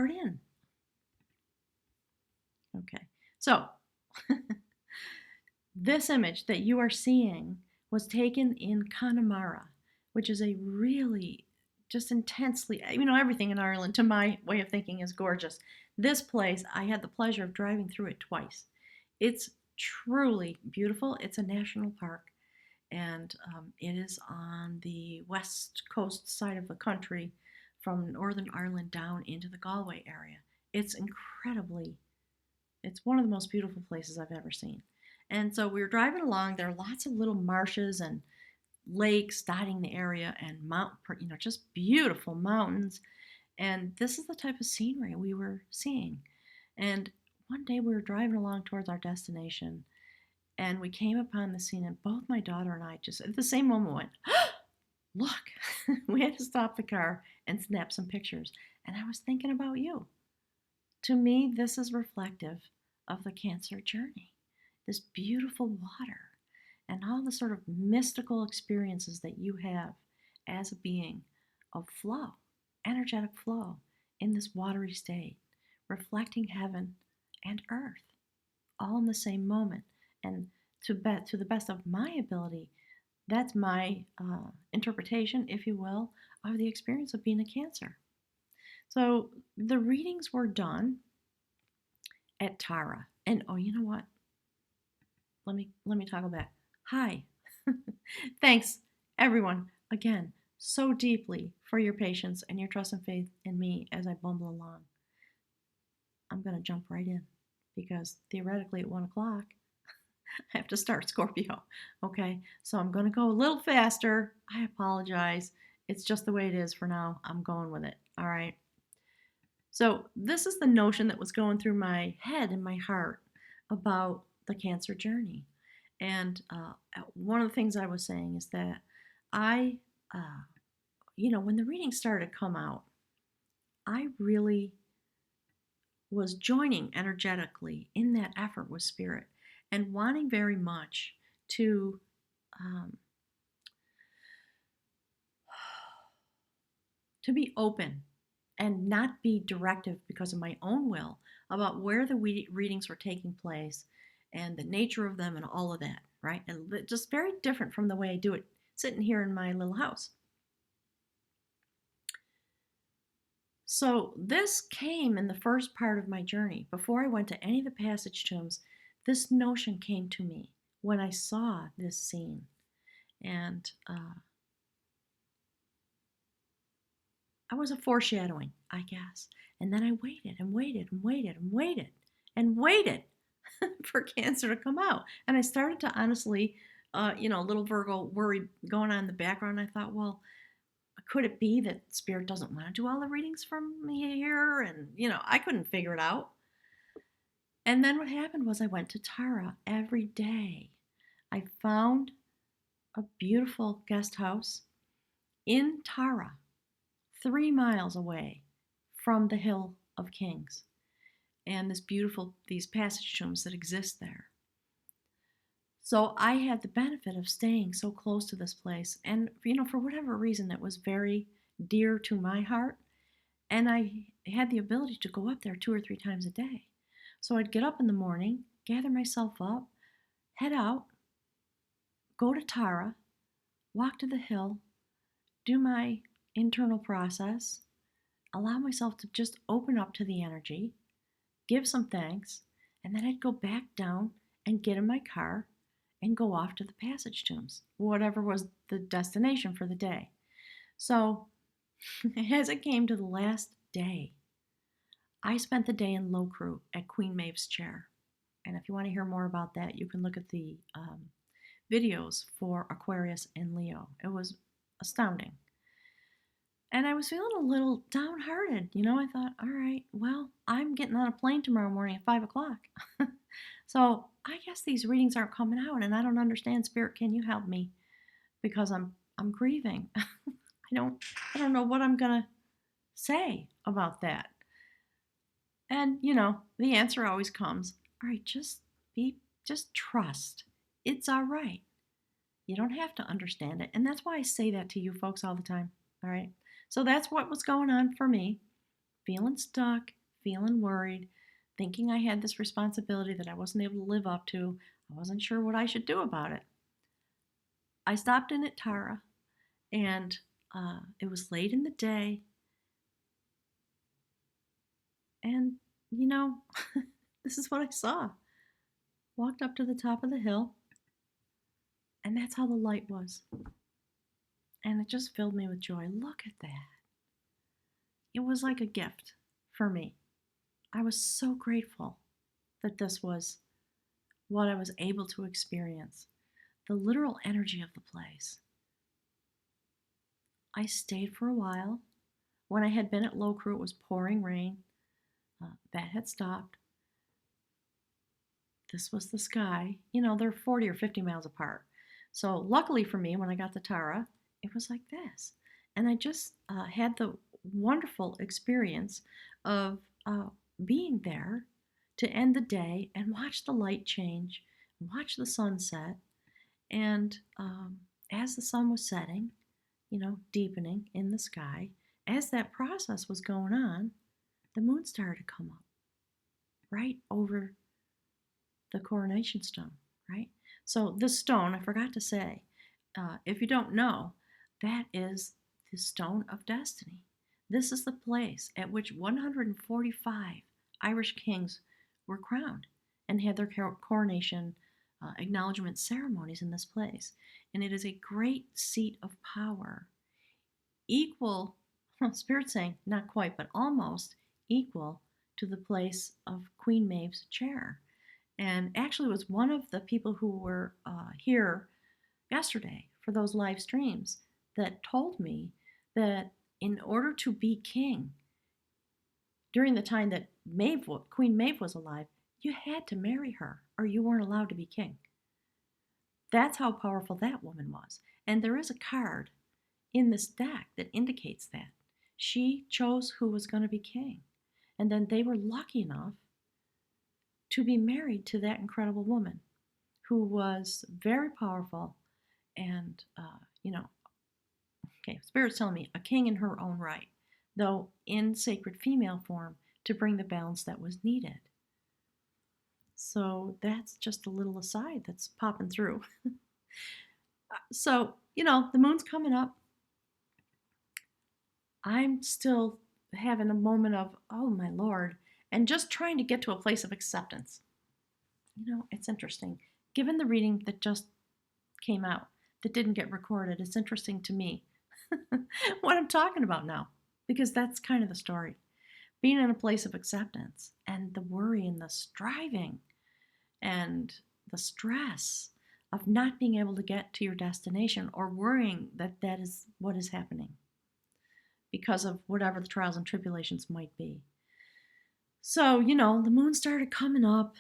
in. Okay, so this image that you are seeing was taken in Connemara, which is a really just intensely, everything in Ireland, to my way of thinking, is gorgeous. This place, I had the pleasure of driving through it twice. It's truly beautiful. It's a national park, and it is on the west coast side of the country from Northern Ireland down into the Galway area. It's incredibly, it's one of the most beautiful places I've ever seen. And so we were driving along. There are lots of little marshes and lakes dotting the area, and just beautiful mountains. And this is the type of scenery we were seeing. And one day we were driving along towards our destination, and we came upon the scene, and both my daughter and I just at the same moment went, look. We had to stop the car and snap some pictures. And I was thinking about you. To me, this is reflective of the Cancer journey. This beautiful water and all the sort of mystical experiences that you have as a being of flow, energetic flow in this watery state, reflecting heaven and earth all in the same moment. And to the best of my ability, that's my interpretation, if you will, of the experience of being a Cancer. So the readings were done at Tara. And oh, you know what? Let me toggle back. Hi. Thanks, everyone, again, so deeply for your patience and your trust and faith in me as I bumble along. I'm going to jump right in because theoretically at 1 o'clock, I have to start Scorpio. Okay, so I'm going to go a little faster. I apologize. It's just the way it is for now. I'm going with it. All right. So this is the notion that was going through my head and my heart about the Cancer journey. And one of the things I was saying is that I, when the readings started to come out, I really was joining energetically in that effort with Spirit and wanting very much to be open and not be directive because of my own will about where the readings were taking place and the nature of them and all of that, right? And just very different from the way I do it sitting here in my little house. So this came in the first part of my journey. Before I went to any of the passage tombs, this notion came to me when I saw this scene. And I was a foreshadowing, I guess. And then I waited and waited and waited and waited and waited for Cancer to come out. And I started to honestly, little Virgo worry going on in the background. I thought, well, could it be that Spirit doesn't want to do all the readings from here? And, I couldn't figure it out. And then what happened was I went to Tara every day. I found a beautiful guest house in Tara, 3 miles away from the Hill of Kings and these passage tombs that exist there. So I had the benefit of staying so close to this place, and for whatever reason it was very dear to my heart, and I had the ability to go up there 2 or 3 times a day. So I'd get up in the morning, gather myself up, head out, go to Tara, walk to the hill, do my internal process, allow myself to just open up to the energy, give some thanks, and then I'd go back down and get in my car and go off to the passage tombs, whatever was the destination for the day. So as it came to the last day, I spent the day in Loughcrew at Queen Maeve's chair. And if you want to hear more about that, you can look at the videos for Aquarius and Leo. It was astounding. And I was feeling a little downhearted. I thought, all right, well, I'm getting on a plane tomorrow morning at 5 o'clock. So I guess these readings aren't coming out, and I don't understand. Spirit, can you help me? Because I'm grieving. I don't know what I'm gonna say about that. And the answer always comes, all right, just trust. It's all right. You don't have to understand it. And that's why I say that to you folks all the time. All right. So that's what was going on for me. feeling stuck, feeling worried, thinking I had this responsibility that I wasn't able to live up to. I wasn't sure what I should do about it. I stopped in at Tara, and it was late in the day, and you know, this is what I saw. Walked up to the top of the hill, and that's how the light was. And it just filled me with joy. Look at that. It was like a gift for me. I was so grateful that this was what I was able to experience. The literal energy of the place. I stayed for a while. When I had been at Low Crew, it was pouring rain. That had stopped. This was the sky. You know, they're 40 or 50 miles apart. So luckily for me, when I got to Tara, it was like this. And I just had the wonderful experience of being there to end the day and watch the light change, watch the sunset. And as the sun was setting, you know, deepening in the sky, as that process was going on, the moon started to come up right over the coronation stone, right? So this stone, I forgot to say, if you don't know, that is the stone of destiny. This is the place at which 145 Irish kings were crowned and had their coronation acknowledgement ceremonies in this place. And it is a great seat of power, equal, well, Spirit's saying not quite, but almost equal to the place of Queen Maeve's chair. And actually was one of the people who were here yesterday for those live streams that told me that in order to be king during the time that Queen Maeve was alive, you had to marry her or you weren't allowed to be king. That's how powerful that woman was. And there is a card in this deck that indicates that. She chose who was going to be king. And then they were lucky enough to be married to that incredible woman who was very powerful and, okay, Spirit's telling me a king in her own right, though in sacred female form to bring the balance that was needed. So that's just a little aside that's popping through. So, the moon's coming up. I'm still having a moment of, oh my Lord, and just trying to get to a place of acceptance. It's interesting. Given the reading that just came out, that didn't get recorded, it's interesting to me what I'm talking about now, because that's kind of the story. Being in a place of acceptance and the worry and the striving and the stress of not being able to get to your destination or worrying that that is what is happening because of whatever the trials and tribulations might be. So, the moon started coming up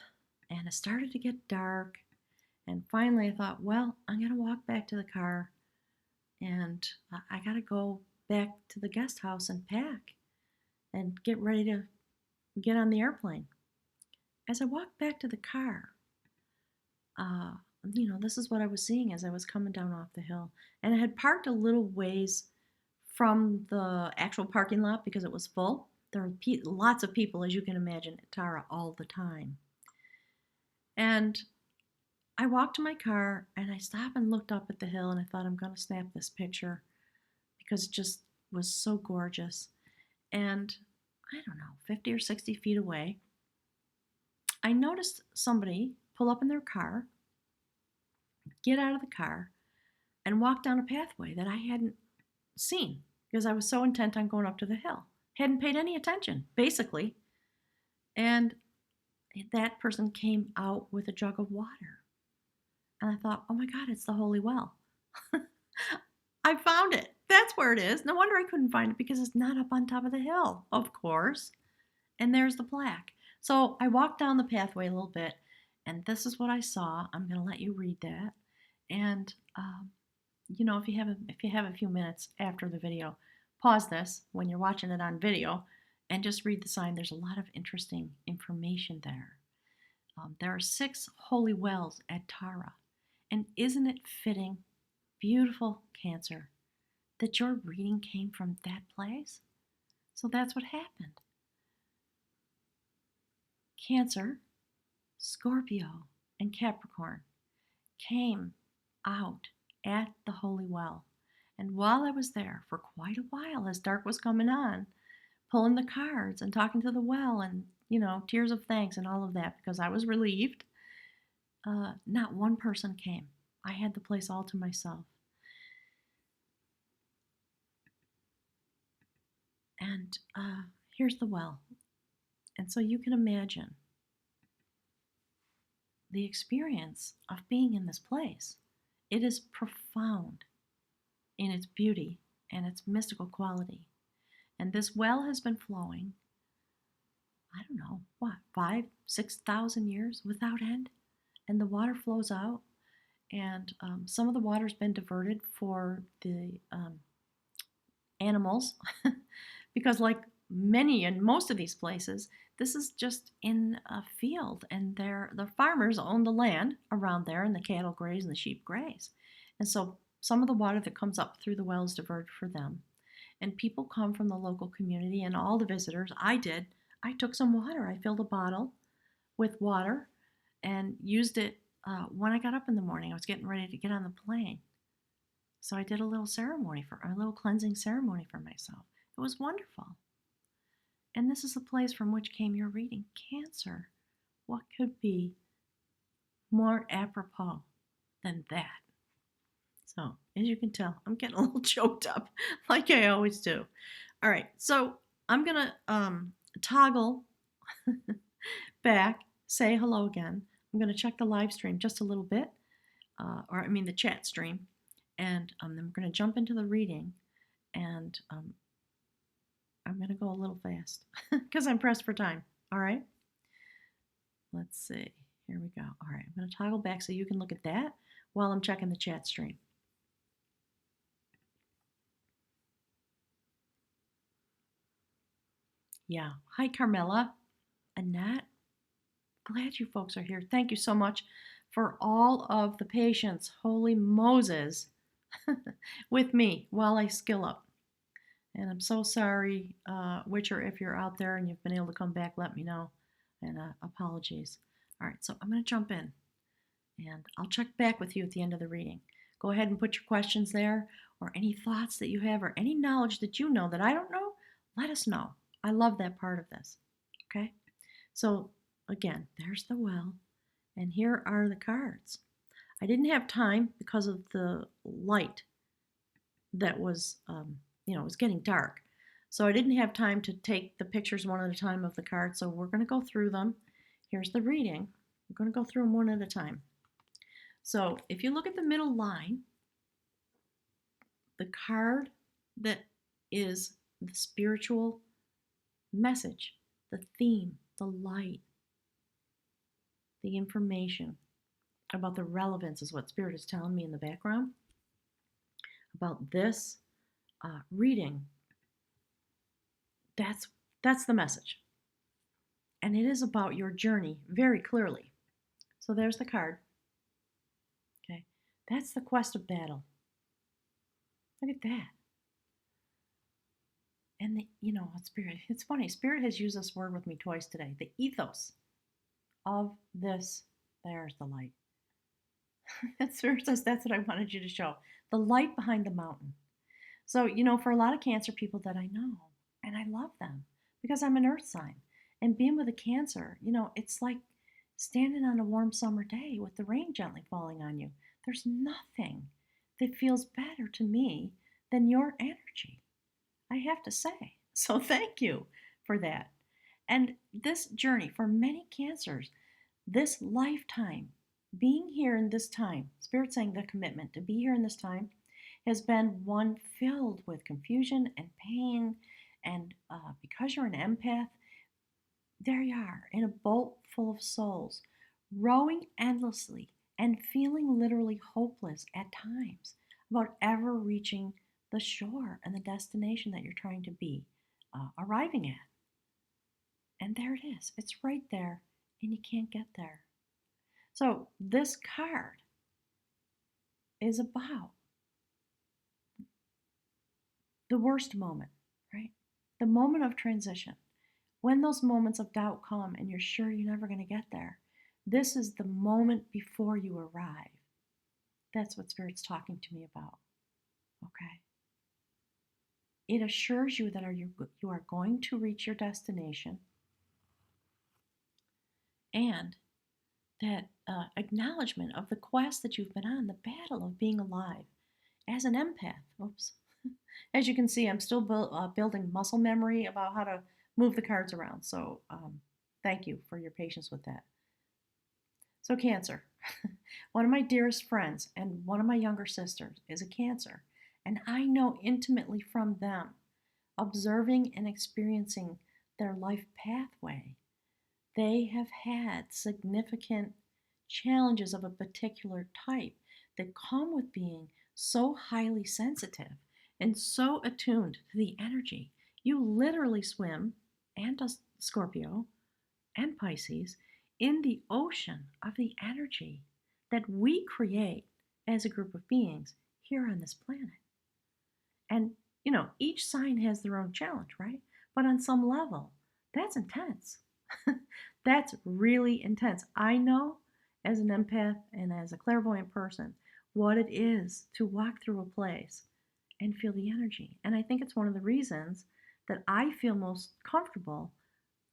and it started to get dark. And finally I thought, well, I'm going to walk back to the car and I got to go back to the guest house and pack and get ready to get on the airplane. As I walked back to the car, this is what I was seeing as I was coming down off the hill. And I had parked a little ways from the actual parking lot because it was full. There were lots of people, as you can imagine, at Tara all the time. And I walked to my car and I stopped and looked up at the hill and I thought, I'm going to snap this picture because it just was so gorgeous. And I don't know, 50 or 60 feet away, I noticed somebody pull up in their car, get out of the car, and walk down a pathway that I hadn't seen because I was so intent on going up to the hill. Hadn't paid any attention, basically. And that person came out with a jug of water. And I thought, oh my God, it's the Holy Well. I found it. That's where it is. No wonder I couldn't find it because it's not up on top of the hill, of course. And there's the plaque. So I walked down the pathway a little bit, and this is what I saw. I'm going to let you read that. And if you have a few minutes after the video, pause this when you're watching it on video, and just read the sign. There's a lot of interesting information there. There are 6 holy wells at Tara, and isn't it fitting, beautiful Cancer, that your reading came from that place? So that's what happened. Cancer, Scorpio, and Capricorn came out at the holy well. And while I was there for quite a while, as dark was coming on, pulling the cards and talking to the well and, tears of thanks and all of that because I was relieved, not one person came. I had the place all to myself. And here's the well. And so you can imagine the experience of being in this place. It is profound in its beauty and its mystical quality. And this well has been flowing, I don't know, 6,000 years without end. And the water flows out. And some of the water's been diverted for the animals because like many and most of these places, this is just in a field, and the farmers own the land around there, and the cattle graze and the sheep graze. And so some of the water that comes up through the well is diverted for them. And people come from the local community, and all the visitors, I took some water. I filled a bottle with water and used it when I got up in the morning. I was getting ready to get on the plane. So I did a little cleansing ceremony for myself. It was wonderful. And this is the place from which came your reading, Cancer. What could be more apropos than that? So, as you can tell, I'm getting a little choked up, like I always do. All right, so I'm going to toggle back, say hello again. I'm going to check the live stream just a little bit, the chat stream, and then we're going to jump into the reading, and I'm going to go a little fast because I'm pressed for time. All right? Let's see. Here we go. All right, I'm going to toggle back so you can look at that while I'm checking the chat stream. Yeah. Hi, Carmela. Annette. Glad you folks are here. Thank you so much for all of the patience. Holy Moses. With me while I skill up. And I'm so sorry, Witcher, if you're out there and you've been able to come back, let me know. And apologies. All right, so I'm going to jump in. And I'll check back with you at the end of the reading. Go ahead and put your questions there, or any thoughts that you have, or any knowledge that you know that I don't know, let us know. I love that part of this. Okay? So, again, there's the well, and here are the cards. I didn't have time because of the light that was, it was getting dark. So I didn't have time to take the pictures one at a time of the cards. So we're going to go through them. Here's the reading. We're going to go through them one at a time. So if you look at the middle line, the card that is the spiritual message, the theme, the light, the information about the relevance is what Spirit is telling me in the background about this reading. That's the message. And it is about your journey very clearly. So there's the card. Okay. That's the quest of battle. Look at that. And Spirit, it's funny, Spirit has used this word with me twice today. The ethos of this, there's the light. Spirit says that's what I wanted you to show. The light behind the mountain. So, for a lot of Cancer people that I know, and I love them because I'm an earth sign. And being with a Cancer, it's like standing on a warm summer day with the rain gently falling on you. There's nothing that feels better to me than your energy, I have to say. So thank you for that. And this journey for many Cancers, this lifetime, being here in this time, Spirit saying the commitment to be here in this time has been one filled with confusion and pain. And because you're an empath, there you are in a boat full of souls, rowing endlessly and feeling literally hopeless at times about ever reaching the shore and the destination that you're trying to be arriving at. And there it is. It's right there, and you can't get there. So this card is about the worst moment, right? The moment of transition When those moments of doubt come and you're sure you're never going to get there, this is the moment before you arrive. That's what Spirit's talking to me about. Okay? It assures you that you are going to reach your destination, and that acknowledgement of the quest that you've been on, the battle of being alive as an empath. Oops. As you can see, I'm still building muscle memory about how to move the cards around. So thank you for your patience with that. So Cancer, one of my dearest friends and one of my younger sisters is a Cancer. And I know intimately from them, observing and experiencing their life pathway, they have had significant challenges of a particular type that come with being so highly sensitive and so attuned to the energy. You literally swim, and a Scorpio and Pisces, in the ocean of the energy that we create as a group of beings here on this planet. And, each sign has their own challenge, right? But on some level, that's intense. That's really intense. I know as an empath and as a clairvoyant person what it is to walk through a place and feel the energy. And I think it's one of the reasons that I feel most comfortable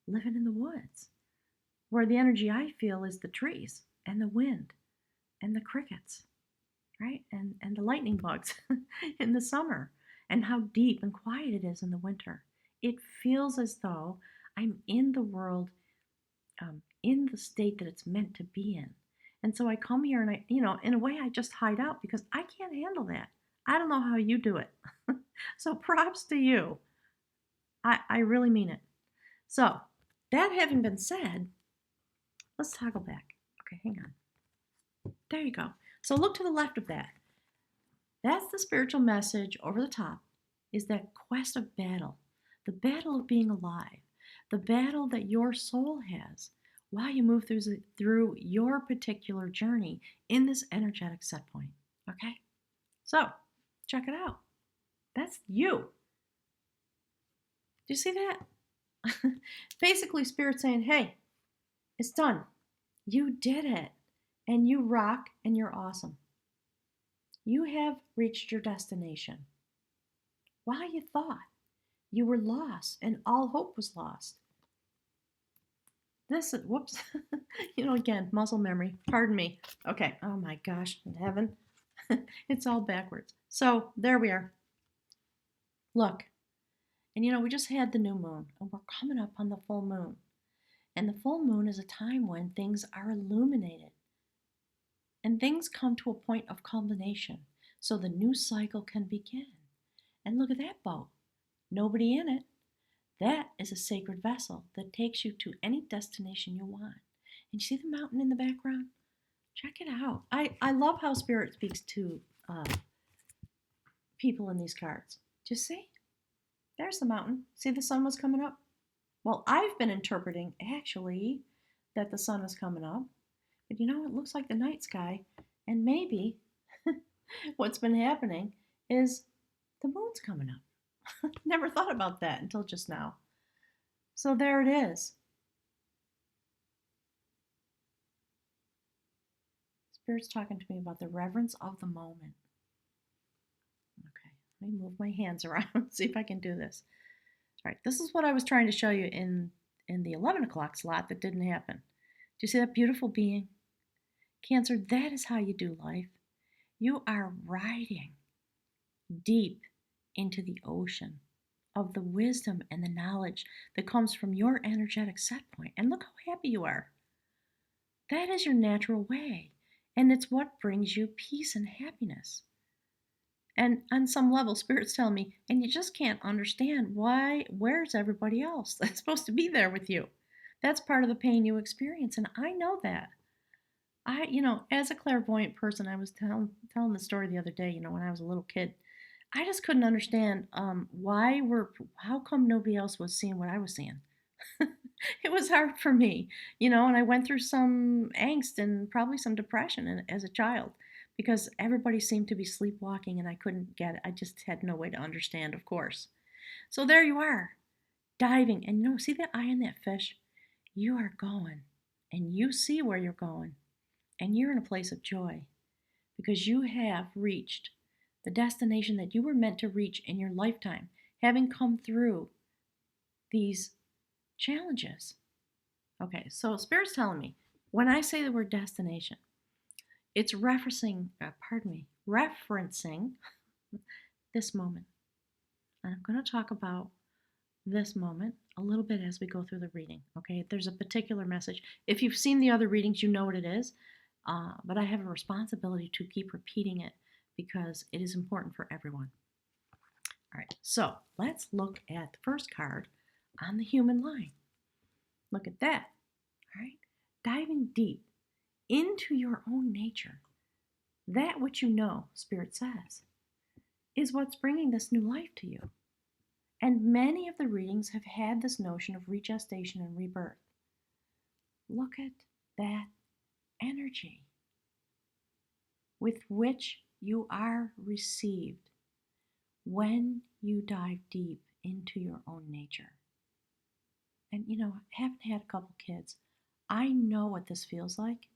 living in the woods, where the energy I feel is the trees and the wind and the crickets, right? And the lightning bugs in the summer, and how deep and quiet it is in the winter. It feels as though I'm in the world, in the state that it's meant to be in. And so I come here and in a way, I just hide out because I can't handle that. I don't know how you do it. So props to you. I really mean it. So, that having been said, let's toggle back. Okay, hang on. There you go. So look to the left of that. That's the spiritual message over the top, is that quest of battle, the battle of being alive, the battle that your soul has while you move through your particular journey in this energetic set point. Okay? So, check it out. That's you. Do you see that? Basically, Spirit saying, hey, it's done. You did it. And you rock and you're awesome. You have reached your destination. While you thought you were lost and all hope was lost. This is, whoops, again, muscle memory. Pardon me. Okay. Oh my gosh, in heaven. It's all backwards. So there we are. Look. And we just had the new moon, and we're coming up on the full moon. And the full moon is a time when things are illuminated. And things come to a point of culmination, so the new cycle can begin. And look at that boat. Nobody in it. That is a sacred vessel that takes you to any destination you want. And you see the mountain in the background? Check it out. I love how Spirit speaks to people in these cards. Do you see? There's the mountain. See, the sun was coming up? Well, I've been interpreting, actually, that the sun is coming up. But it looks like the night sky. And maybe what's been happening is the moon's coming up. Never thought about that until just now. So there it is. Spirit's talking to me about the reverence of the moment. Okay, let me move my hands around, see if I can do this. All right, this is what I was trying to show you in the 11 o'clock slot that didn't happen. Do you see that beautiful being? Cancer, that is how you do life. You are riding deep into the ocean of the wisdom and the knowledge that comes from your energetic set point. And look how happy you are. That is your natural way. And it's what brings you peace and happiness. And on some level, Spirit's telling me, and you just can't understand where's everybody else that's supposed to be there with you? That's part of the pain you experience. And I know that. As a clairvoyant person, I was telling the story the other day, when I was a little kid. I just couldn't understand how come nobody else was seeing what I was seeing. It was hard for me, and I went through some angst and probably some depression as a child because everybody seemed to be sleepwalking and I couldn't get it. I just had no way to understand, of course. So there you are. diving. And see that eye in that fish? You are going, and you see where you're going, and you're in a place of joy because you have reached the destination that you were meant to reach in your lifetime, having come through these challenges. Okay, so Spirit's telling me when I say the word destination, it's referencing this moment. And I'm going to talk about this moment a little bit as we go through the reading. Okay, there's a particular message. If you've seen the other readings, you know what it is. But I have a responsibility to keep repeating it because it is important for everyone. All right, so let's look at the first card on the human line. Look at that. All right, diving deep into your own nature. That which you know, Spirit says, is what's bringing this new life to you. And many of the readings have had this notion of regestation and rebirth. Look at that energy with which you are received when you dive deep into your own nature. And having had a couple kids, I know what this feels like.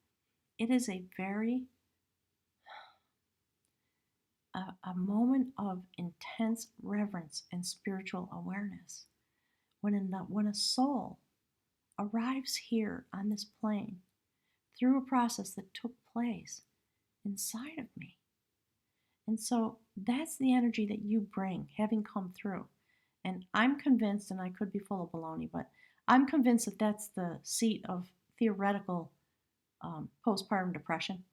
It is a very a moment of intense reverence and spiritual awareness when a soul arrives here on this plane through a process that took place inside of me. And so that's the energy that you bring, having come through. And I'm convinced, and I could be full of baloney, but I'm convinced that that's the seat of theoretical postpartum depression.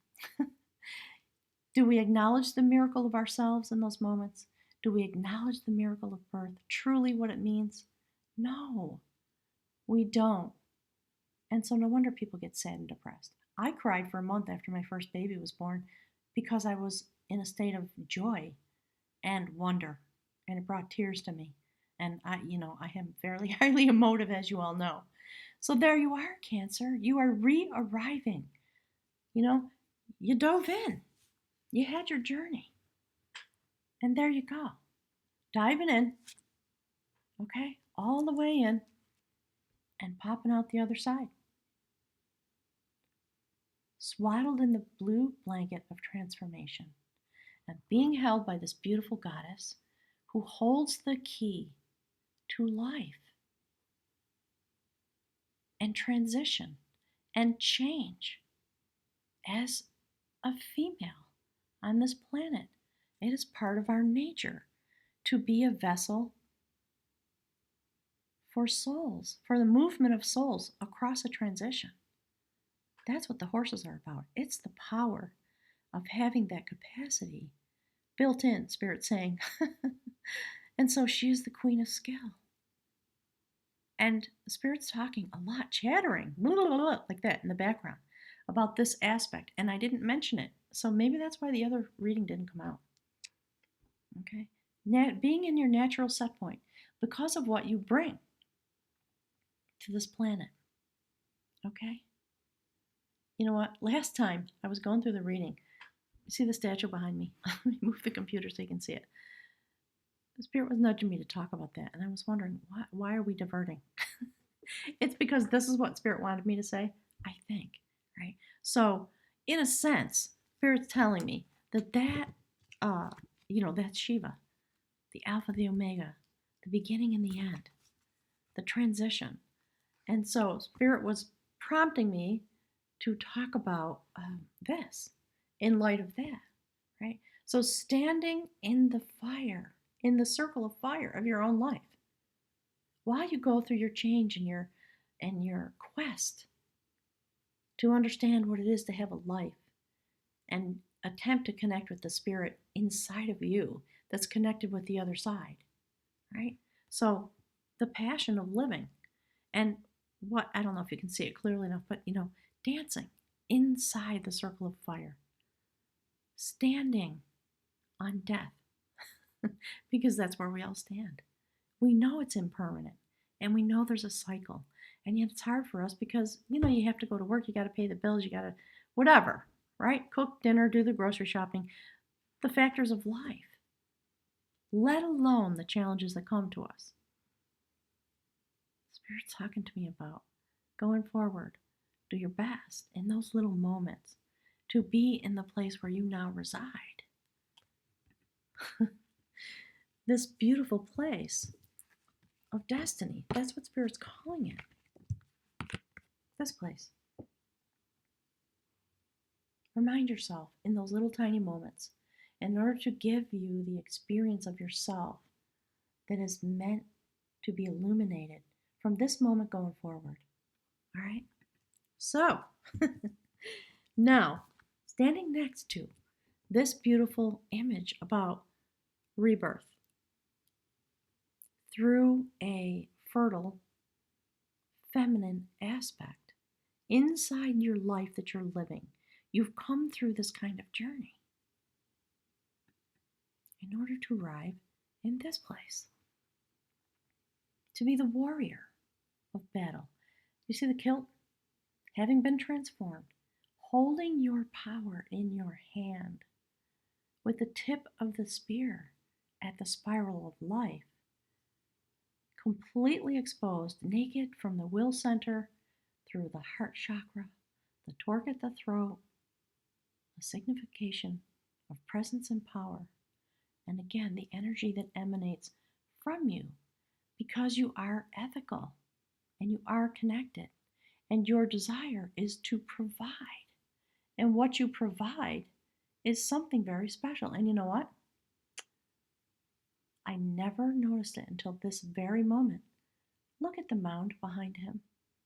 Do we acknowledge the miracle of ourselves in those moments? Do we acknowledge the miracle of birth, truly what it means? No, we don't. And so no wonder people get sad and depressed. I cried for a month after my first baby was born because I was in a state of joy and wonder, and it brought tears to me. And I am fairly highly emotive, as you all know. So there you are, Cancer. You are re-arriving. You dove in. You had your journey. And there you go. Diving in, okay, all the way in, and popping out the other side. Swaddled in the blue blanket of transformation, and being held by this beautiful goddess who holds the key to life and transition and change as a female on this planet. It is part of our nature to be a vessel for souls, for the movement of souls across a transition. That's what the horses are about. It's the power of having that capacity built in, Spirit saying. And so she is the queen of skill. And Spirit's talking a lot, chattering, blah, blah, blah, like that in the background about this aspect. And I didn't mention it. So maybe that's why the other reading didn't come out. Okay? Being in your natural set point because of what you bring to this planet. Okay? You know what? Last time I was going through the reading. You see the statue behind me? Let me move the computer so you can see it. The Spirit was nudging me to talk about that, and I was wondering, why are we diverting? It's because this is what Spirit wanted me to say, I think, right? So, in a sense, Spirit's telling me that that's Shiva, the Alpha, the Omega, the beginning and the end, the transition. And so Spirit was prompting me to talk about this in light of that, right? So standing in the fire, in the circle of fire of your own life, while you go through your change and your quest to understand what it is to have a life and attempt to connect with the Spirit inside of you that's connected with the other side, right? So the passion of living, and what, I don't know if you can see it clearly enough, but dancing inside the circle of fire, standing on death, because that's where we all stand. We know it's impermanent, and we know there's a cycle, and yet it's hard for us because you have to go to work, you got to pay the bills, you got to whatever, right? Cook dinner, do the grocery shopping, the factors of life, let alone the challenges that come to us. Spirit's talking to me about going forward. Do your best in those little moments to be in the place where you now reside. This beautiful place of destiny. That's what Spirit's calling it. This place. Remind yourself in those little tiny moments, in order to give you the experience of yourself that is meant to be illuminated from this moment going forward. All right? So, now, standing next to this beautiful image about rebirth through a fertile, feminine aspect inside your life that you're living, you've come through this kind of journey in order to arrive in this place, to be the warrior of battle. You see the kilt? Having been transformed, holding your power in your hand with the tip of the spear at the spiral of life, completely exposed, naked from the will center through the heart chakra, the torque at the throat, a signification of presence and power, and again, the energy that emanates from you because you are ethical and you are connected, and your desire is to provide. And what you provide is something very special. And you know what? I never noticed it until this very moment. Look at the mound behind him.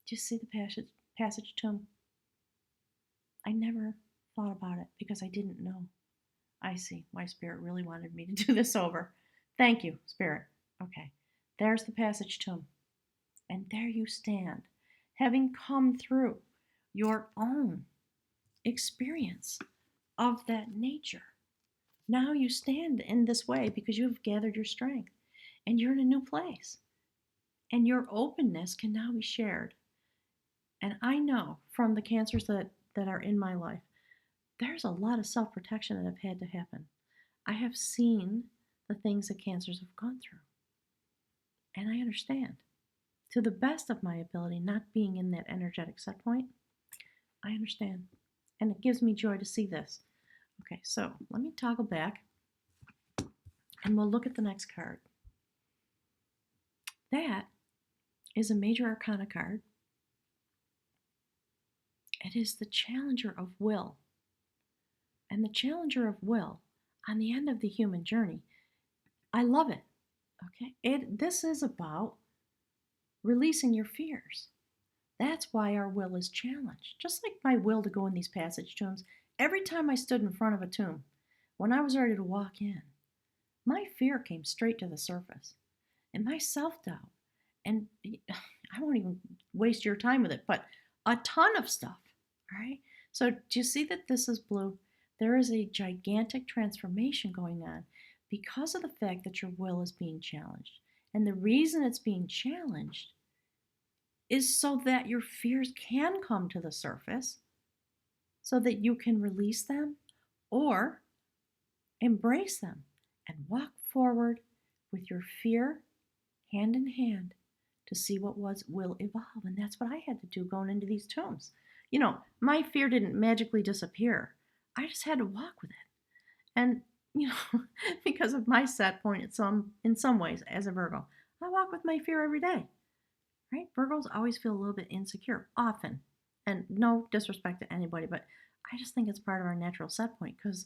Do you see the passage tomb? I never thought about it because I didn't know. I see why Spirit really wanted me to do this over. Thank you, Spirit. Okay, there's the passage tomb. And there you stand, having come through your own experience of that nature. Now you stand in this way because you have gathered your strength and you're in a new place. And your openness can now be shared. And I know from the cancers that are in my life, there's a lot of self-protection that have had to happen. I have seen the things that cancers have gone through. And I understand. To the best of my ability, not being in that energetic set point, I understand. And it gives me joy to see this. Okay, so let me toggle back and we'll look at the next card. That is a major arcana card. It is the Challenger of Will. And the Challenger of Will, on the end of the human journey, I love it. Okay, this is about releasing your fears. That's why our will is challenged. Just like my will to go in these passage tombs, every time I stood in front of a tomb, when I was ready to walk in, my fear came straight to the surface. And my self-doubt, and I won't even waste your time with it, but a ton of stuff, all right? So do you see that this is blue? There is a gigantic transformation going on because of the fact that your will is being challenged. And the reason it's being challenged is so that your fears can come to the surface, so that you can release them or embrace them and walk forward with your fear hand in hand to see what will evolve. And that's what I had to do going into these tombs. You know, my fear didn't magically disappear. I just had to walk with it. And, you know, because of my set point in some ways as a Virgo, I walk with my fear every day. Right? Virgos always feel a little bit insecure, often. And no disrespect to anybody, but I just think it's part of our natural set point because,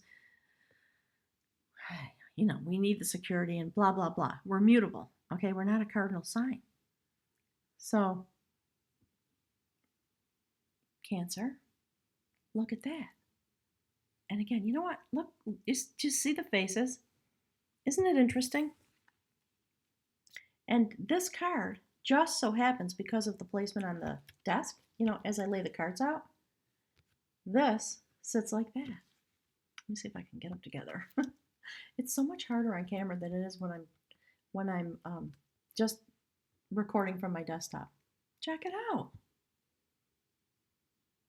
you know, we need the security and blah, blah, blah. We're mutable, okay? We're not a cardinal sign. So, Cancer, look at that. And again, you know what? Look, just see the faces. Isn't it interesting? And this card just so happens, because of the placement on the desk, you know, as I lay the cards out, this sits like that. Let me see if I can get them together. It's so much harder on camera than it is when I'm just recording from my desktop. Check it out.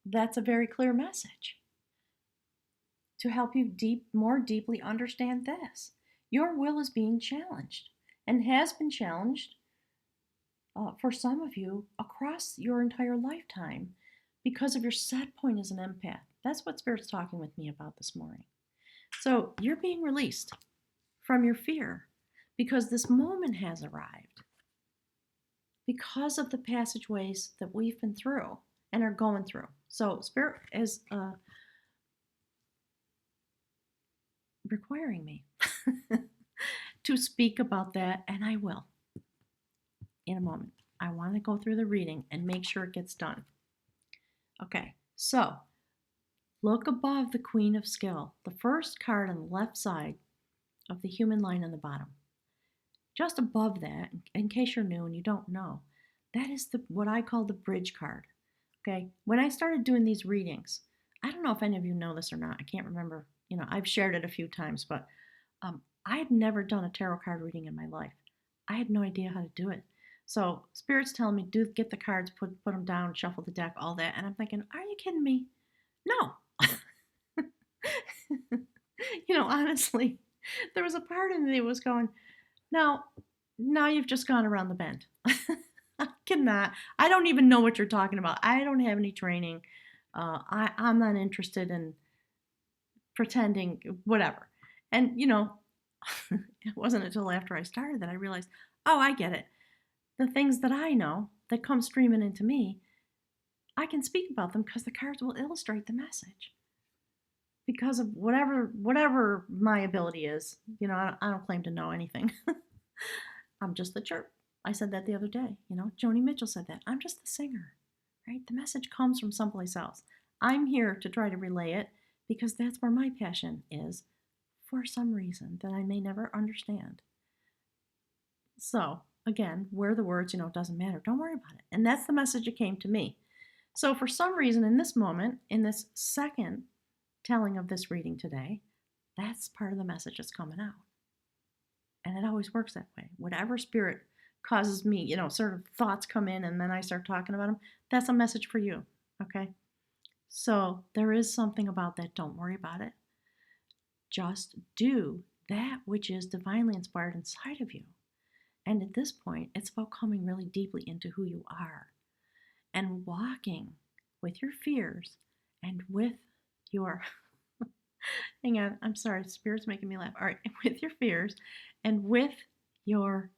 That's a very clear message to help you more deeply understand this. Your will is being challenged and has been challenged for some of you across your entire lifetime because of your set point as an empath. That's what Spirit's talking with me about this morning. So you're being released from your fear because this moment has arrived because of the passageways that we've been through and are going through. So Spirit is requiring me to speak about that, and I will in a moment. I want to go through the reading and make sure it gets done. Okay, so look above the Queen of Skill, the first card on the left side of the human line on the bottom. Just above that, in case you're new and you don't know, that is what I call the bridge card. Okay, when I started doing these readings, I don't know if any of you know this or not. I can't remember. I've shared it a few times, but I had never done a tarot card reading in my life. I had no idea how to do it. So Spirit's telling me, get the cards, put them down, shuffle the deck, all that. And I'm thinking, are you kidding me? No. Honestly, there was a part of me that was going, now you've just gone around the bend. I cannot. I don't even know what you're talking about. I don't have any training. I'm not interested in pretending, whatever. And, it wasn't until after I started that I realized, oh, I get it. The things that I know that come streaming into me, I can speak about them because the cards will illustrate the message. Because of whatever my ability is, I don't claim to know anything. I'm just the chirp. I said that the other day. Joni Mitchell said that. I'm just the singer, right? The message comes from someplace else. I'm here to try to relay it because that's where my passion is for some reason that I may never understand. So, again, where the words, doesn't matter. Don't worry about it. And that's the message that came to me. So, for some reason, in this moment, in this second telling of this reading today, that's part of the message that's coming out. And it always works that way. Whatever Spirit causes me, sort of thoughts come in and then I start talking about them, that's a message for you, okay? So there is something about that. Don't worry about it. Just do that which is divinely inspired inside of you. And at this point, it's about coming really deeply into who you are and walking with your fears and with your hang on, I'm sorry, Spirit's making me laugh. All right, with your fears and with your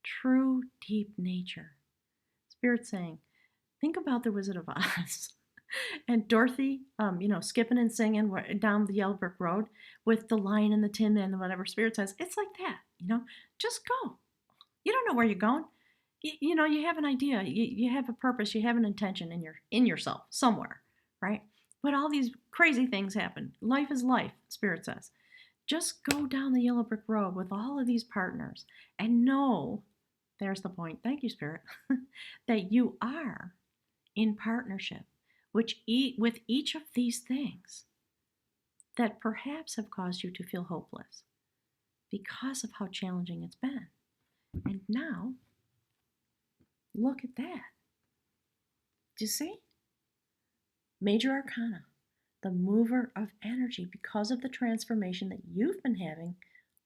true deep nature. Spirit's saying, think about the Wizard of Oz and Dorothy, skipping and singing down the yellow brick road with the lion and the tin man and whatever. Spirit says, it's like that, just go. You don't know where you're going. You have an idea, you have a purpose, you have an intention in yourself somewhere, right? But all these crazy things happen. Life is life, Spirit says. Just go down the yellow brick road with all of these partners and know, there's the point, thank you, Spirit, that you are in partnership with each of these things that perhaps have caused you to feel hopeless because of how challenging it's been. And now, look at that. Do you see? Major Arcana, the mover of energy because of the transformation that you've been having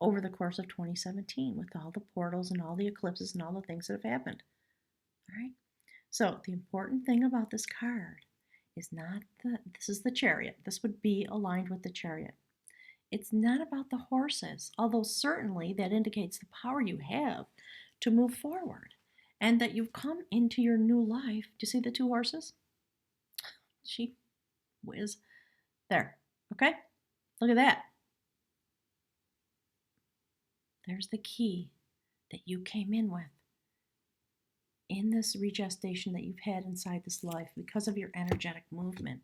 over the course of 2017 with all the portals and all the eclipses and all the things that have happened. All right? So the important thing about this card is not this is the Chariot. This would be aligned with the Chariot. It's not about the horses, although certainly that indicates the power you have to move forward and that you've come into your new life. Do you see the two horses? She whiz. There. Okay? Look at that. There's the key that you came in with in this regestation that you've had inside this life because of your energetic movement.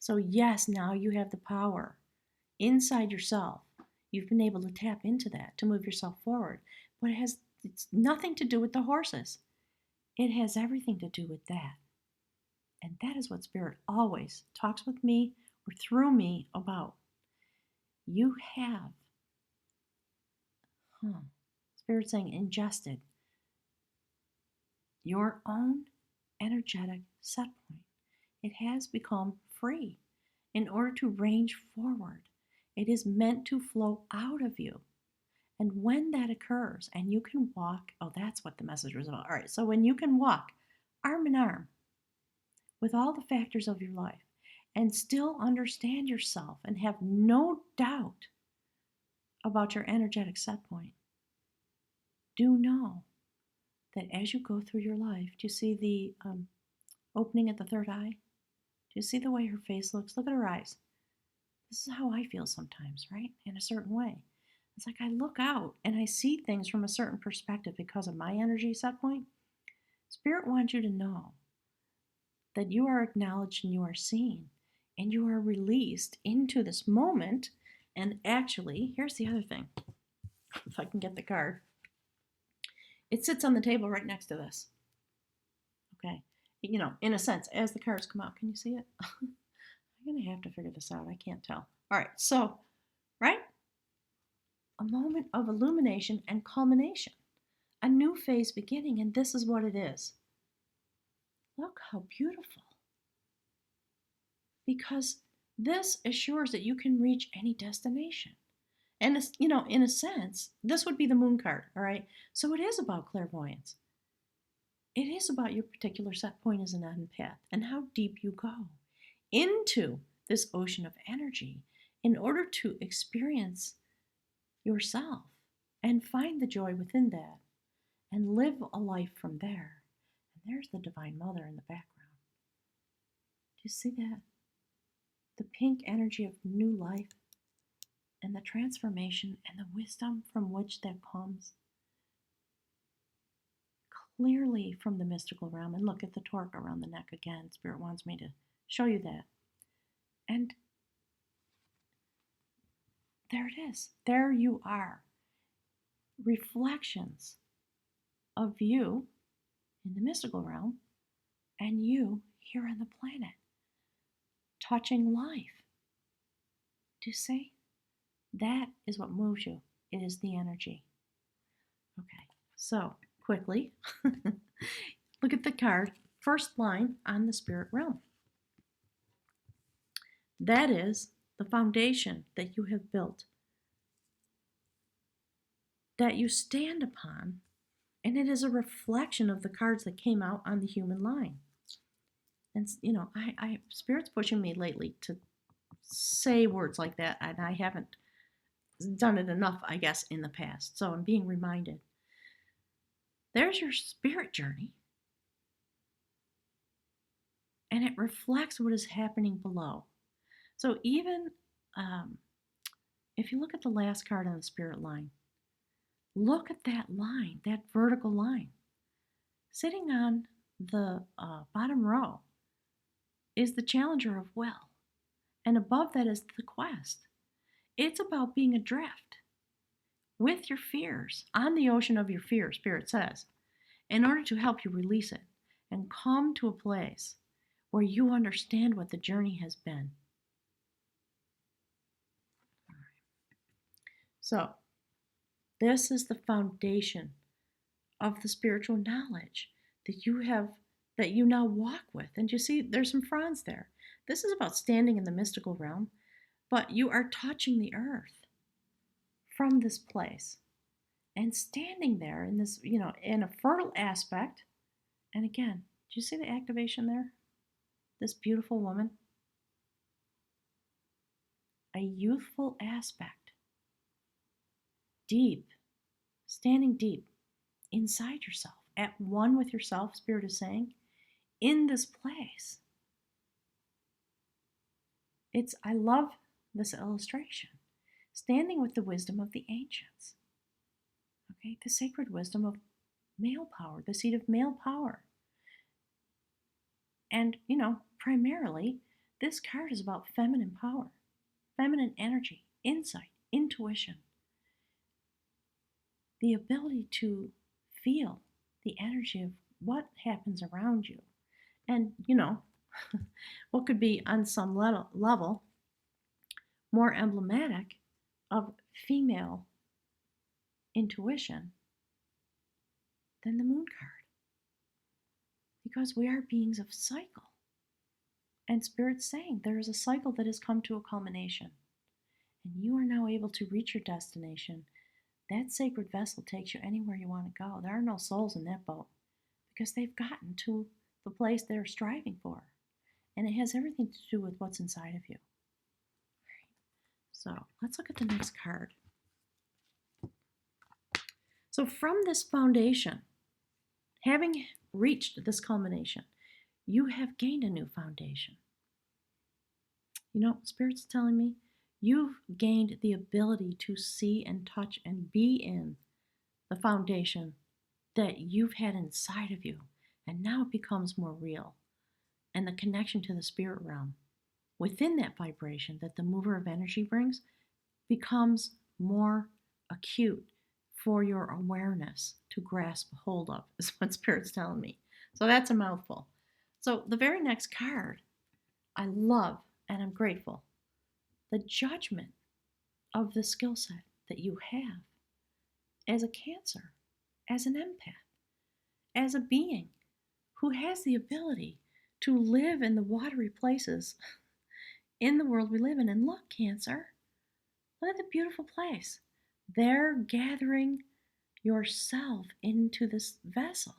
So yes, now you have the power inside yourself. You've been able to tap into that to move yourself forward. But it's nothing to do with the horses. It has everything to do with that. And that is what Spirit always talks with me or through me about. You have, Spirit saying, ingested your own energetic set point. It has become free in order to range forward. It is meant to flow out of you. And when that occurs and you can walk, oh, that's what the message was about. All right, so when you can walk arm in arm with all the factors of your life and still understand yourself and have no doubt about your energetic set point, do know that as you go through your life, do you see the opening at the third eye? Do you see the way her face looks? Look at her eyes. This is how I feel sometimes, right? In a certain way. It's like I look out and I see things from a certain perspective because of my energy set point. Spirit wants you to know that you are acknowledged and you are seen and you are released into this moment. And actually, here's the other thing. If I can get the card, it sits on the table right next to this. Okay. You know, in a sense, as the cards come out, can you see it? I'm going to have to figure this out. I can't tell. All right. So, right? A moment of illumination and culmination. A new phase beginning, and this is what it is. Look how beautiful. Because this assures that you can reach any destination. And, you know, in a sense, this would be the moon card, all right? So it is about clairvoyance. It is about your particular set point as an empath and how deep you go into this ocean of energy in order to experience yourself and find the joy within that and live a life from there. And there's the Divine Mother in the background. Do you see that? The pink energy of new life and the transformation and the wisdom from which that comes clearly from the mystical realm. And look at the torque around the neck again. Spirit wants me to show you that. And there it is. There you are. Reflections of you in the mystical realm and you here on the planet, touching life. Do you see? That is what moves you. It is the energy. Okay, so quickly, look at the card. First line on the spirit realm. That is the foundation that you have built, that you stand upon, and it is a reflection of the cards that came out on the human line. And you know, Spirit's pushing me lately to say words like that, and I haven't done it enough, I guess, in the past. So I'm being reminded. There's your spirit journey, and it reflects what is happening below. So even if you look at the last card on the spirit line, look at that line, that vertical line. Sitting on the bottom row is the challenger of will, and above that is the quest. It's about being adrift with your fears on the ocean of your fear, Spirit says, in order to help you release it and come to a place where you understand what the journey has been. All right. So, this is the foundation of the spiritual knowledge that you now walk with. And you see, there's some fronds there. This is about standing in the mystical realm, but you are touching the earth from this place and standing there in this, you know, in a fertile aspect. And again, do you see the activation there? This beautiful woman. A youthful aspect. Deep, standing deep inside yourself, at one with yourself, Spirit is saying, in this place. I love this illustration. Standing with the wisdom of the ancients. Okay, the sacred wisdom of male power, the seat of male power. And, you know, primarily, this card is about feminine power, feminine energy, insight, intuition, the ability to feel the energy of what happens around you. And, you know, what could be on some level more emblematic of female intuition than the moon card. Because we are beings of cycle. And Spirit's saying there is a cycle that has come to a culmination. And you are now able to reach your destination that sacred vessel takes you anywhere you want to go. There are no souls in that boat because they've gotten to the place they're striving for. And it has everything to do with what's inside of you. So let's look at the next card. So from this foundation, having reached this culmination, you have gained a new foundation. You know, Spirit's telling me you've gained the ability to see and touch and be in the foundation that you've had inside of you. And now it becomes more real. And the connection to the spirit realm within that vibration that the mover of energy brings becomes more acute for your awareness to grasp hold of, is what Spirit's telling me. So that's a mouthful. So the very next card, I love and I'm grateful. The judgment of the skill set that you have as a Cancer, as an empath, as a being who has the ability to live in the watery places in the world we live in. And look, Cancer, look at the beautiful place. They're gathering yourself into this vessel.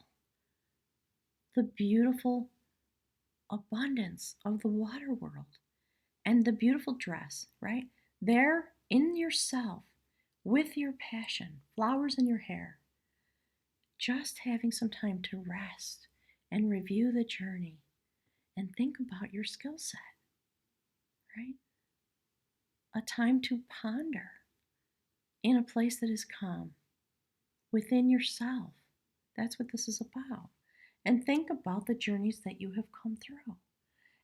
The beautiful abundance of the water world and the beautiful dress, right? There in yourself with your passion, flowers in your hair, just having some time to rest and review the journey and think about your skill set, right? A time to ponder in a place that is calm within yourself. That's what this is about. And think about the journeys that you have come through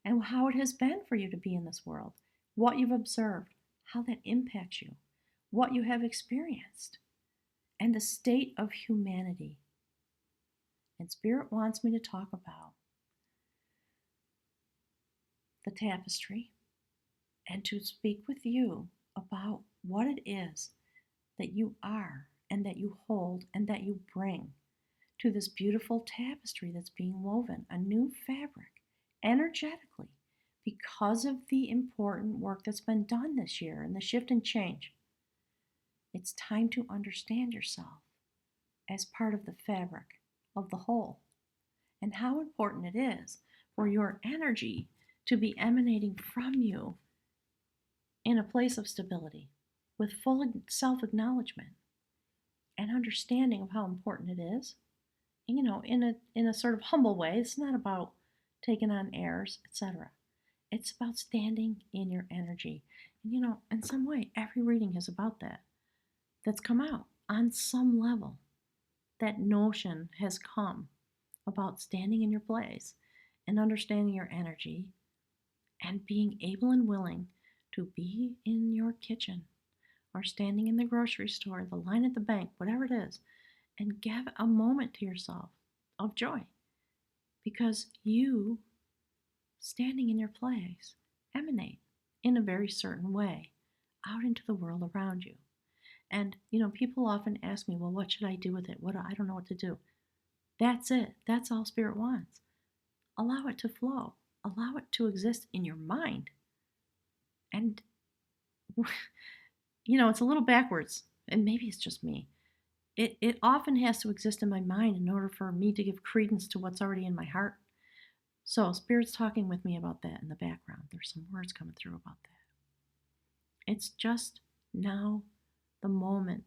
and how it has been for you to be in this world, what you've observed, how that impacts you, what you have experienced, and the state of humanity. And Spirit wants me to talk about the tapestry and to speak with you about what it is that you are and that you hold and that you bring to this beautiful tapestry that's being woven, a new fabric, energetically, because of the important work that's been done this year and the shift and change. It's time to understand yourself as part of the fabric of the whole and how important it is for your energy to be emanating from you in a place of stability with full self-acknowledgement and understanding of how important it is. You know, in a sort of humble way. It's not about taking on airs, etc. It's about standing in your energy. And you know, in some way, every reading is about that. That's come out on some level. That notion has come about standing in your place and understanding your energy and being able and willing to be in your kitchen or standing in the grocery store, the line at the bank, whatever it is, and give a moment to yourself of joy because you, standing in your place, emanate in a very certain way out into the world around you. And, you know, people often ask me, well, what should I do with it? I don't know what to do. That's it. That's all Spirit wants. Allow it to flow. Allow it to exist in your mind. And, you know, it's a little backwards, and maybe it's just me. It often has to exist in my mind in order for me to give credence to what's already in my heart. So Spirit's talking with me about that in the background. There's some words coming through about that. It's just now the moment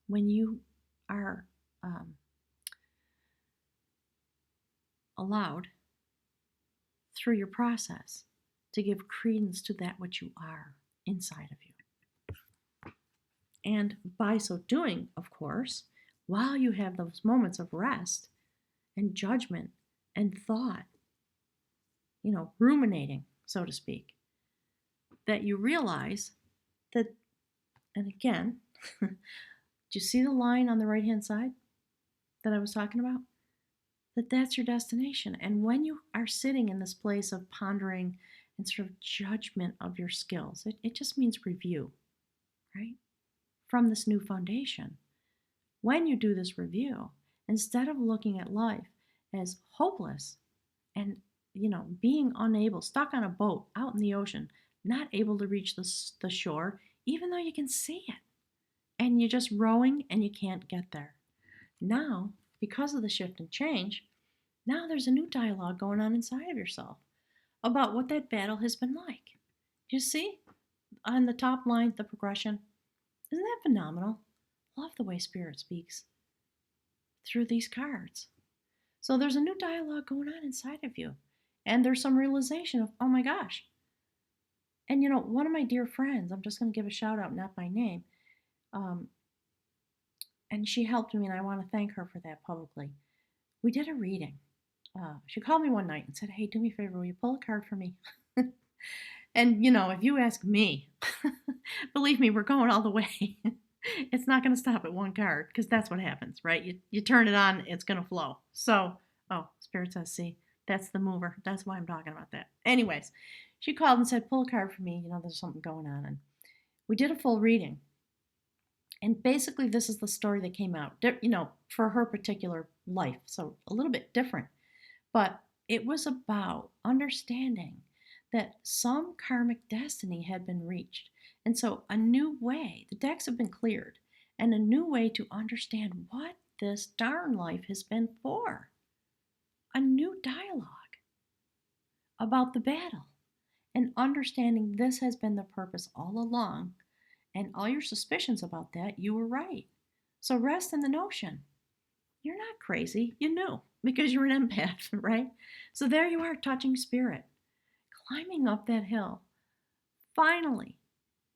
when you are allowed through your process to give credence to that which you are inside of you. And by so doing, of course, while you have those moments of rest and judgment and thought, you know, ruminating, so to speak, that you realize that, and again, do you see the line on the right-hand side that I was talking about? That's your destination. And when you are sitting in this place of pondering and sort of judgment of your skills, it just means review, right? From this new foundation. When you do this review, instead of looking at life as hopeless and, you know, being unable, stuck on a boat out in the ocean, not able to reach the shore, even though you can see it, and you're just rowing and you can't get there. Now, because of the shift and change, now there's a new dialogue going on inside of yourself about what that battle has been like. You see on the top line, the progression. Isn't that phenomenal? Love the way Spirit speaks through these cards. So there's a new dialogue going on inside of you. And there's some realization of, oh my gosh. And one of my dear friends, I'm just going to give a shout out, not by name, um, and she helped me, and I want to thank her for that publicly. We did a reading. She called me one night and said, hey, do me a favor, will you pull a card for me? And, if you ask me, believe me, we're going all the way. It's not going to stop at one card because that's what happens, right? You turn it on, it's going to flow. So, Spirit says, see, that's the mover. That's why I'm talking about that. Anyways, she called and said, pull a card for me. There's something going on. And we did a full reading. And basically, this is the story that came out, for her particular life. So a little bit different. But it was about understanding that some karmic destiny had been reached. And so a new way, the decks have been cleared, and a new way to understand what this darn life has been for. A new dialogue about the battle, and understanding this has been the purpose all along. And all your suspicions about that, you were right. So rest in the notion. You're not crazy. You knew because you're an empath, right? So there you are, touching Spirit, climbing up that hill, finally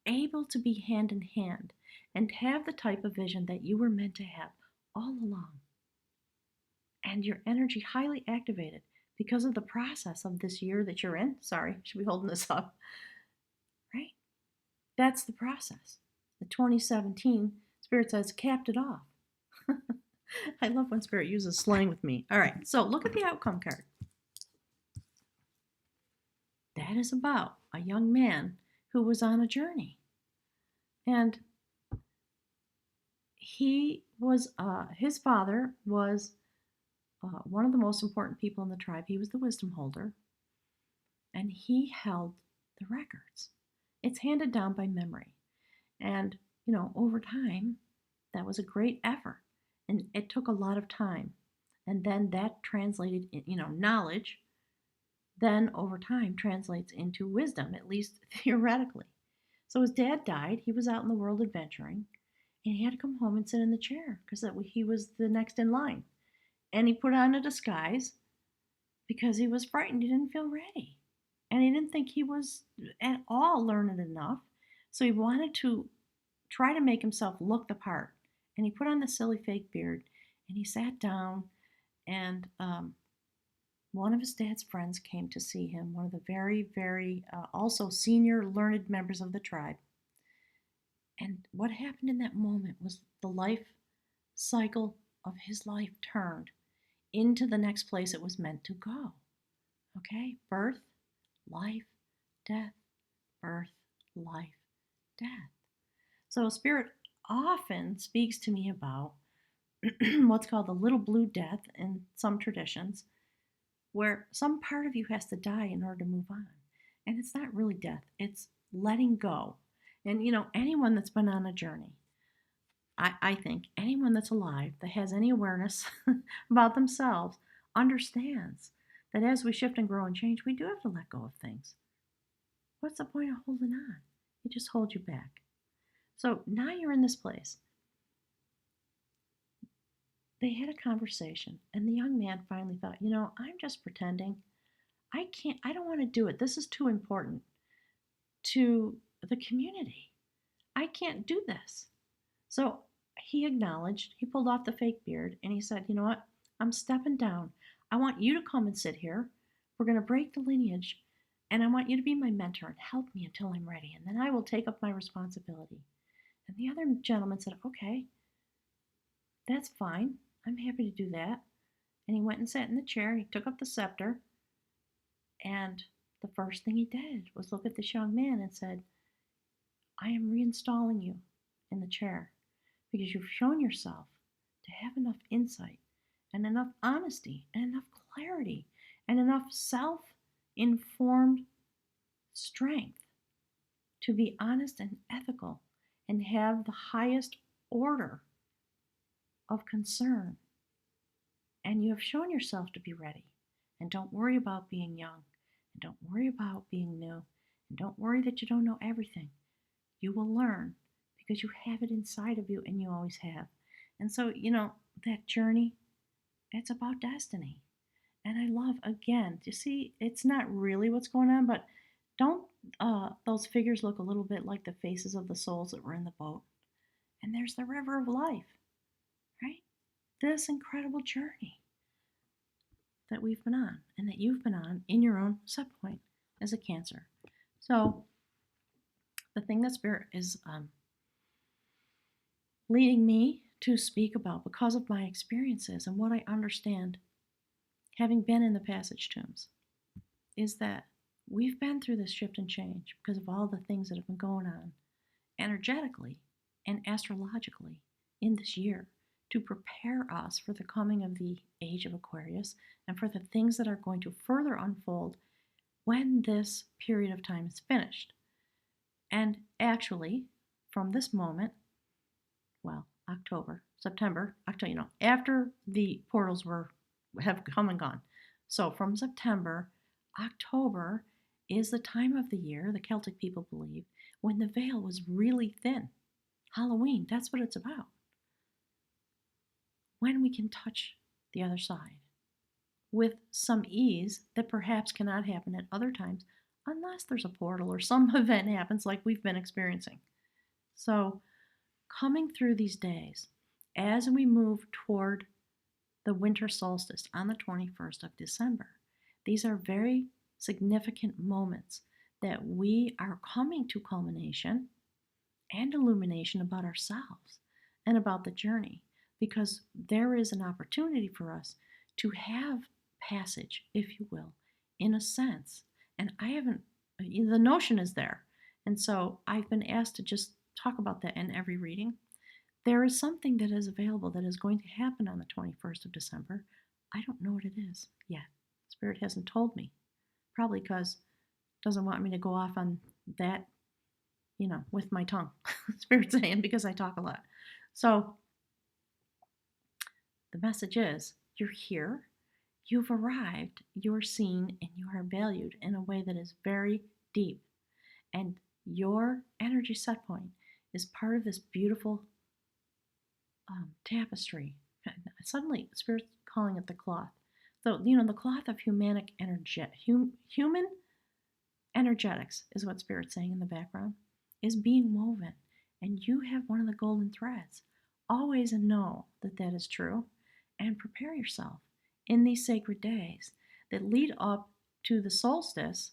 able to be hand in hand and have the type of vision that you were meant to have all along. And your energy highly activated because of the process of this year that you're in. Sorry, should be holding this up, right? That's the process. The 2017, Spirit says, capped it off. I love when Spirit uses slang with me. All right, so look at the outcome card. That is about a young man who was on a journey. And his father was one of the most important people in the tribe. He was the wisdom holder, and he held the records. It's handed down by memory. And, over time, that was a great effort. And it took a lot of time. And then that translated, knowledge, then over time translates into wisdom, at least theoretically. So his dad died. He was out in the world adventuring. And he had to come home and sit in the chair because he was the next in line. And he put on a disguise because he was frightened. He didn't feel ready. And he didn't think he was at all learned enough. So he wanted to try to make himself look the part. And he put on the silly fake beard. And he sat down. And one of his dad's friends came to see him, one of the very, very also senior learned members of the tribe. And what happened in that moment was the life cycle of his life turned into the next place it was meant to go. Okay? Birth, life, death, birth, life, death. So Spirit often speaks to me about what's called the little blue death in some traditions, where some part of you has to die in order to move on. And it's not really death, it's letting go. And anyone that's been on a journey, I think anyone that's alive that has any awareness about themselves understands that as we shift and grow and change, we do have to let go of things. What's the point of holding on? It just holds you back. So now you're in this place. They had a conversation, and the young man finally thought, I'm just pretending. I don't want to do it. This is too important to the community. I can't do this. So he acknowledged, he pulled off the fake beard, and he said, you know what? I'm stepping down. I want you to come and sit here. We're going to break the lineage, and I want you to be my mentor and help me until I'm ready, and then I will take up my responsibility. And the other gentleman said, okay, that's fine. I'm happy to do that. And he went and sat in the chair, and he took up the scepter, and the first thing he did was look at this young man and said, I am reinstalling you in the chair because you've shown yourself to have enough insight and enough honesty and enough clarity and enough self-informed strength to be honest and ethical and have the highest order of concern, and you have shown yourself to be ready. And don't worry about being young, and don't worry about being new, and don't worry that you don't know everything. You will learn because you have it inside of you and you always have. And so, that journey, it's about destiny. And I love, again, you see, it's not really what's going on, but don't those figures look a little bit like the faces of the souls that were in the boat? And there's the river of life, right? This incredible journey that we've been on and that you've been on in your own set point as a Cancer. So, the thing that Spirit is leading me to speak about because of my experiences and what I understand having been in the passage tombs is that we've been through this shift and change because of all the things that have been going on energetically and astrologically in this year to prepare us for the coming of the age of Aquarius and for the things that are going to further unfold when this period of time is finished. And actually, from this moment, October, September, October, after the portals have come and gone. So from September, October is the time of the year, the Celtic people believe, when the veil was really thin. Halloween, that's what it's about. When we can touch the other side with some ease that perhaps cannot happen at other times unless there's a portal or some event happens like we've been experiencing. So coming through these days, as we move toward the winter solstice on the 21st of December, these are very significant moments that we are coming to culmination and illumination about ourselves and about the journey, because there is an opportunity for us to have passage, if you will, in a sense. And the notion is there. And so I've been asked to just talk about that in every reading. There is something that is available that is going to happen on the 21st of December. I don't know what it is yet. Spirit hasn't told me. Probably because it doesn't want me to go off on that, with my tongue. Spirit's saying, because I talk a lot. So the message is, you're here, you've arrived, you're seen, and you are valued in a way that is very deep. And your energy set point is part of this beautiful tapestry. Suddenly, Spirit's calling it the cloth. So, the cloth of human energetics is what Spirit's saying in the background, is being woven. And you have one of the golden threads. Always know that that is true, and prepare yourself in these sacred days that lead up to the solstice,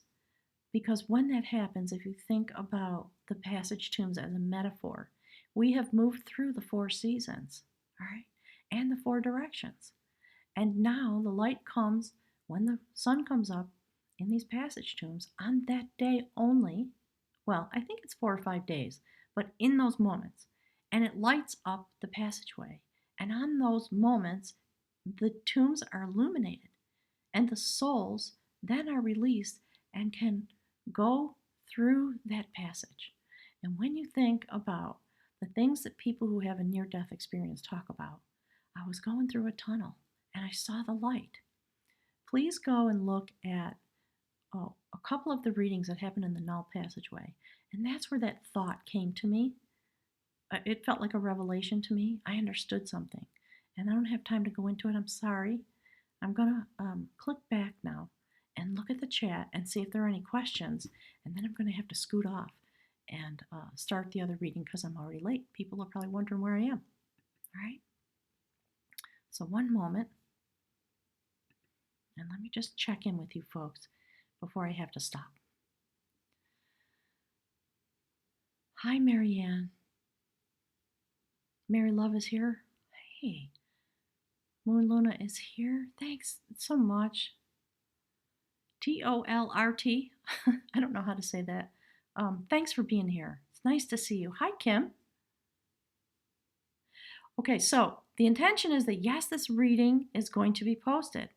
because when that happens, if you think about the passage tombs as a metaphor, we have moved through the 4 seasons, all right, and the 4 directions. And now the light comes when the sun comes up in these passage tombs on that day only. Well, I think it's 4 or 5 days, but in those moments. And it lights up the passageway. And on those moments, the tombs are illuminated. And the souls then are released and can go through that passage. And when you think about the things that people who have a near-death experience talk about, I was going through a tunnel and I saw the light. Please go and look at a couple of the readings that happened in the null passageway. And that's where that thought came to me. It felt like a revelation to me. I understood something. And I don't have time to go into it. I'm sorry. I'm going to click back now and look at the chat and see if there are any questions. And then I'm going to have to scoot off and start the other reading because I'm already late. People are probably wondering where I am. All right? So one moment. And let me just check in with you folks before I have to stop. Hi, Marianne. Mary Love is here. Hey. Moon Luna is here. Thanks so much. TOLRT. I don't know how to say that. Thanks for being here. It's nice to see you. Hi, Kim. Okay, so the intention is that, yes, this reading is going to be posted.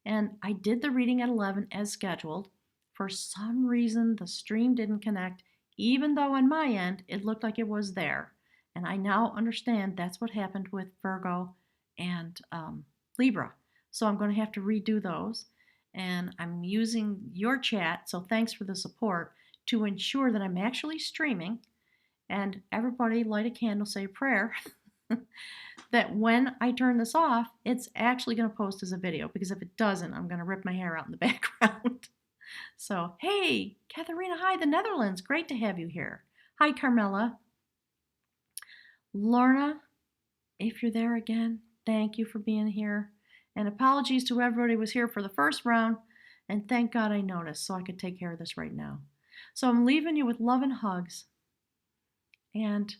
And I did the reading at 11 as scheduled. For some reason, the stream didn't connect, even though on my end, it looked like it was there. And I now understand that's what happened with Virgo and Libra. So I'm going to have to redo those. And I'm using your chat, so thanks for the support, to ensure that I'm actually streaming. And everybody light a candle, say a prayer. That when I turn this off, it's actually going to post as a video, because if it doesn't, I'm going to rip my hair out in the background. So, hey, Katharina, hi, the Netherlands. Great to have you here. Hi, Carmela. Lorna, if you're there again, thank you for being here. And apologies to everybody who was here for the first round. And thank God I noticed so I could take care of this right now. So I'm leaving you with love and hugs. And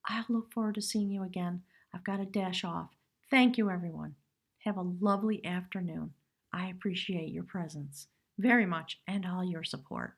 I look forward to seeing you again. I've got to dash off. Thank you, everyone. Have a lovely afternoon. I appreciate your presence very much and all your support.